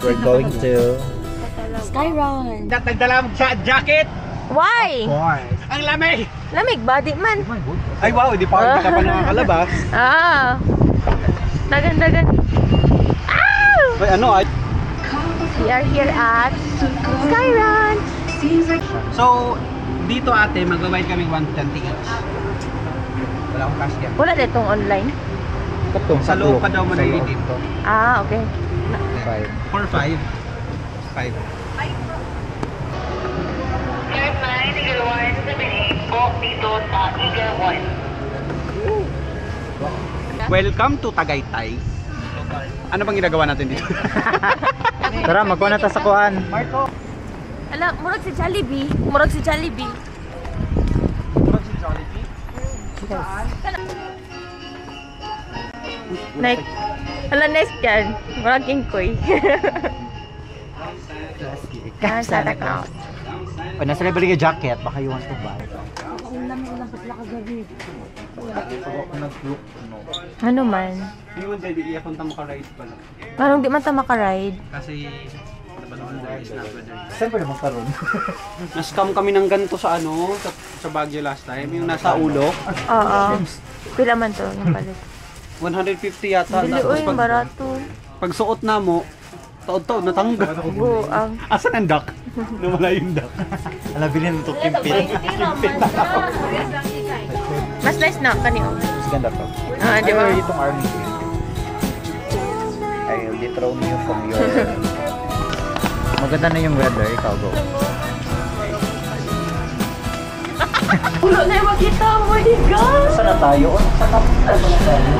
We're going to Skyrun. Nagdala mo sa jacket. Why? Ang lamig. Lamig ba? Di man. Ay wow, di pa pa nakakalabas. Ah. Dagan-dagan. Ah! Ay ano ay? We are here at Skyrun. So, dito ate, magbabayad kami 120 each. Wala akong cash yan. Wala na itong online. Sa loob ka daw manili dito. Ah, okay. 4, 5. 5. Welcome to Tagaytay. Ano bang ginagawa natin dito? Tara, magkuha na ta sa kuan. Marco. Ala, murag si Jollibee. Murag si Jollibee. Murag si Jollibee? Like, ala next yan. Murag kingkoy. Santa Claus. O, nasa libre ka jacket, baka you want to buy. Ano man? Hindi mo dyan, iya kung tamo ka-ride pala. Parang di man ta maka-ride. Kasi, napanood na is not weather. Saan pa naman karoon? Na-scam kami ng ganito sa ano, sa Baguio last time, yung nasa ulo. Oo. Pila man to yung palit. 150 yata. Dili, uy, barato. Pag suot na mo, taon-taon natanggal. Buang. Asan ang duck? Nawala yung duck. Alam, bilhin mo ito, kimpit. Mas nice na kanino. Mas ganda to. Ah, di ba? Ay, itong army green. I'll dethrone you from your... Maganda na yung weather, ikaw go. Ulo na yung makita. Oh my God! Saan na tayo? Saan na tayo?